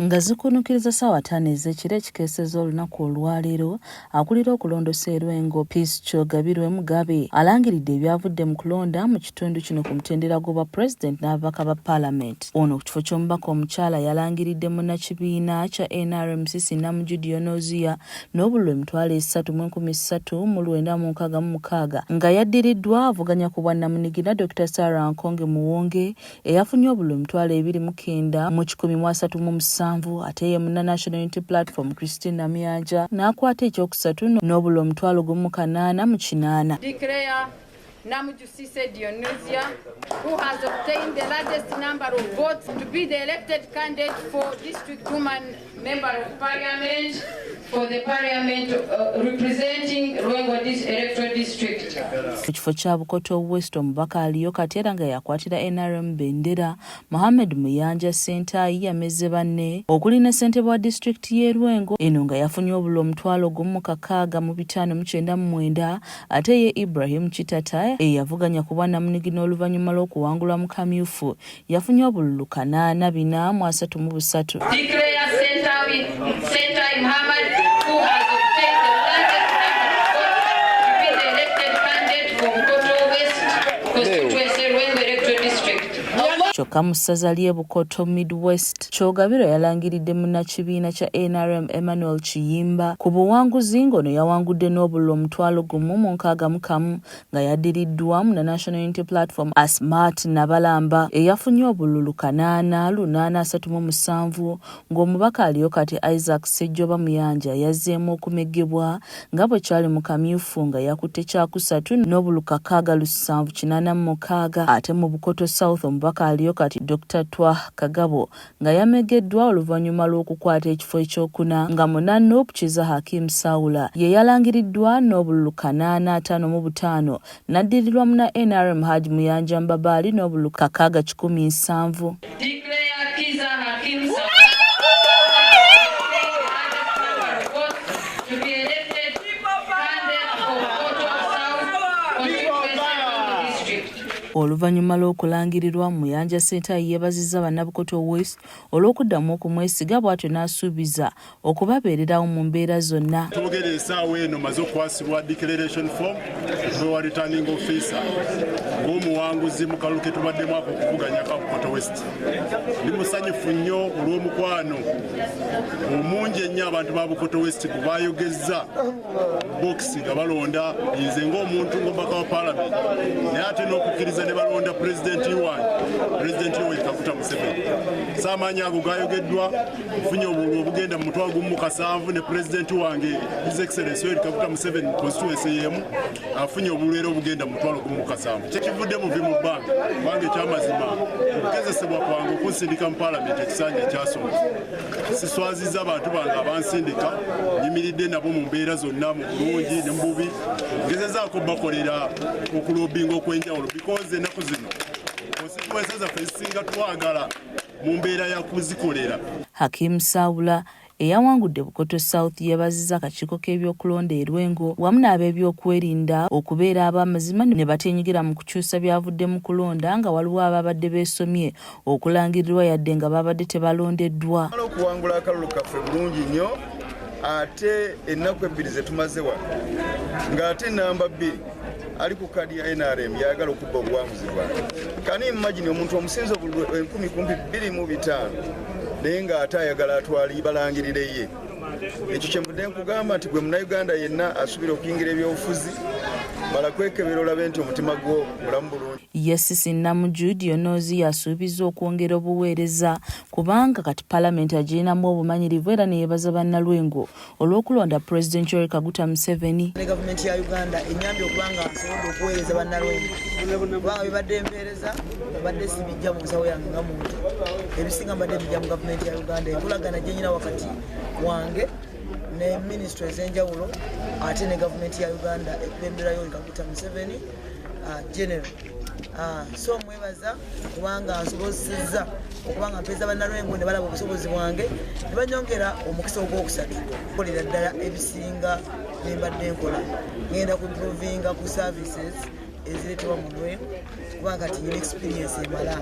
nga zikunukiriza ssaawa 5 ez'ekiro ekikeeseza olunaku olwaleero akulira okulondosa e Lwengo Peace Kyogabirwe Mugabe alangiridde ebyavudde mu kulonda mu kitundu kino ku mutendera gw'obwa President n'ababaka ba Parliament. Ono ku kifo ky'omubaka omukyala yalangiridde munnakibiina kya NRM Nnaku n'obululu emitwalo 3,336 nga yaddiriddwa avuganya ku bwannamunigina Dr. Sarah Nkonge Muwonge eyafunye obululu emitwalo 29 mu 137 ate ye munna National Unity Platform Christine Namyanja n'akwata ekyokusatu n'obululu omutwalo 18 mu 8. Declare Nnaku, who has obtained the largest number of votes to be the elected candidate for District Woman Member of Parliament for the Parliament representing Lwengo Electoral District. Mu kifo kya Bukoto West omubaka aliyo kati era nga yakwatira NRM bendera Mohammed Muyanja Sentayi yameze banne okuli ne ssentebe wa district y'e Lwengo eno nga yafunye obululu omutwalo 1,599 ate ye Ibrahim Kitata eyavuganya ku bwannamunigina Oluvanyuma lw'okuwangulwa mu kamyufu yafunye obululu 833. Declare Sentayi Muhammad, who has obtained the largest number of votes to be the elected candidate for Bukoto West constituency Lwengo Electoral District. Kyokka mu ssaza ly'e Bukoto Midwest Kyogabirwe yalangiridde munnakibiina kya NRM Emmanuel Kiyimba ku buwanguzi ng'ono yawangudde n'obululu omutwalo 1,661 nga yaddiriddwa mu National Unity Platform Asmat Nabalamba eyafunye obululu 8,837 ng'omubaka aliyo kati Isaac Sejjoba Muyanja yazzeemu okumegebwa nga bwe kyali mu kamyufu nga yakutte kyakusatu n'obululu 6,786 ate mu Bukoto South omubaka aliyo kati Dr. Twa Kagabo nga yamegeddwa oluvanyuma lw'okukwata ekifo ekyokuna nga munanno Pukiza Hakim Saula ye yalangiriddwa n'obululu 855 n'addirirwa muna NRM Haji Muyanja Mbabali n'obululu 617. Oluvanyuma lw'okulangirirwa Muyanja Sentayi yeebazizza bannabukoto West olw'okuddamu okumwesiga bw'atyo n'asuubiza okubabeererawo mu mbeera zonna. Twogera essaawa eno maze okukwasibwa declaration form wa returning officer ng'omuwanguzi mu kalulu ke tubaddemu ako okuvuganya ka Bukoto West. Ndi musanyufu nnyo olw'omukwano omungi ennyo abantu ba Bukoto West gwe baayogezza bokisi nga balonda nze ng'omuntu ng'omubaka wa Parliament naye ate n'okukkiriza ne balonda pulezidenti wange pulezidenti Yoweri Kaguta Museveni. Saamaanyi ago gayogeddwa nfunye obululu obugenda mu 1,700 ne pulezidenti wange His Excellency Yoweri Kaguta Museveni mu constituency y'emu afunye obululu era obugenda mu 1,700. Kyekivudde mu mu bbanga kubanga ekyamazima okugezesebwa kwange okunsindika mu Parliament ekisanja ekyasooka. Siswazizza abantu bange abansindika nyimiridde nabo mu mbeera zonna mu bulungi ne mu bubi ngezezaako bakolera okulobinga okwenjawulo because ennaku zino konstituensi zaffe ezisinga twagala mu mbeera ya kuzikolera. Hakim Saula eyawangudde Bukoto South yeebazizza akakiiko k'ebyokulonda e Lwengo wamu n'ab'ebyokwerinda okubeera ab'amazima ne bateenyigira mu kukyusa byavudde mu kulonda nga waliwo ababadde beesomye okulangirirwa yadde nga babadde tebalondeddwa. Okuwangula akalulu kaffe bulungi nnyo ate ennaku ebbiri ze tumaze wano ng'ate namba 2 ali ku kadi ya NRM yagala okubba obuwanguzi bwange. Kani imagine omuntu omusinzo 10,205 naye ng'ate ayagala atwali balangirire ye. Ekyo kyemudde nkugamba nti gwe Munnayuganda yenna asubira okuyingira ebyobufuzi mala kwekebera olabe nti omutima gwo mulamu bulungi. Yes, Nnaku yasuubiza okwongera obuweereza kubanga kati Parliament agirinamu obumanyirivu era ne yeebaza bannalwengo olw'okulonda President Yoweri Kaguta Museveni. Ne gavumenti ya Uganda enyambye okubanga nsobodde okuweereza bannalwengo kubanga bibadde empeereza badde sibijja mu nsawo yange nga muntu ebisinga mbadde bijja mu gavumenti ya Uganda enkolagana gye nyina wakati wange ne ministry ez'enjawulo ate ne gavumenti ya Uganda ekulembera Yoweri Kaguta Museveni general. So mwebaza kubanga nsobozesezza okubanga mpeeza bannalwengo ne balaba obusobozi bwange ne banyongera omukisa ogwokusatu okukolera ddala ebisinga ne mbadde nkola ngenda ku improvinga ku services ezireetebwa mu Lwengo kubanga kati nyina experience emala.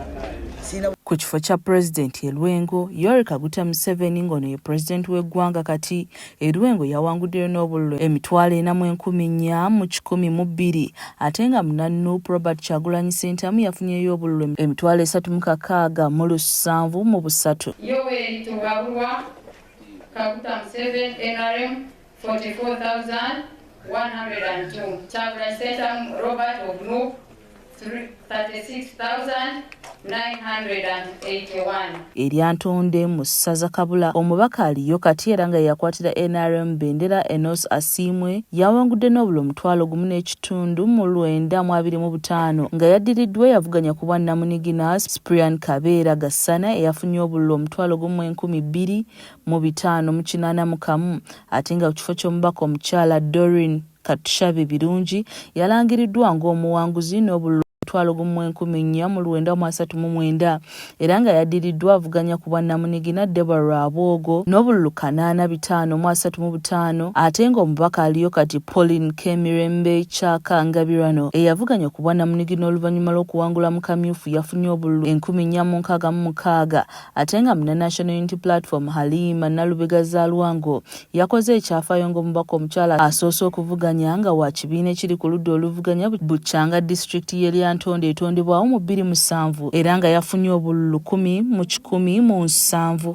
Ku kifo kya pulezidenti e Lwengo, Yoweri Kaguta Museveni ng'ono ye pulezidenti w'eggwanga kati, e Lwengo yawanguddeyo n'obululu 44,112 ate nga Nnaku Robert Kyagulanyi Ssentamu yafunyeyo obululu 36,7 mu busatu. Yoweri Tugabulwa Kaguta Museveni NRM 44,102. Kyagulanyi Ssentamu Robert of Nnaku 36,981. Eryantonde mu ssaza Kabula, omubaka aliyo kati era nga yakwatira NRM bendera Enos Asiimwe yawangudde n'obululu 1,925 nga yaddiriddwa yavuganya ku bwa Namunigina Cyprian Kabeera Gassana eyafunye obululu 1,285 ate nga ku kifo ky'omubaka omukyala Doreen Katushabe Birungi yalangiriddwa ng'omuwanguzi n'obululu 1,439 era nga yaddiriddwa avuganya ku bwa Namunigina Deborah Abwogo n'obululu 8,535 ate ng'omubaka aliyo kati Pauline Kemirembe Chaka Ngabirano eyavuganya ku bwa Namunigina oluvannyuma lw'okuwangula mu kamyufu yafunye obululu 466 ate nga muna National Unity Platform Halima Nalubega Zalwango yakoze ekyafaayo ng'omubaka omukyala asoose okuvuganya nga wa kibiina ekiri ku ludda oluvuganya Bukyanga District y'Eryantonde etondebwawo mu 2007 era nga yafunye obululu 10 mu 107.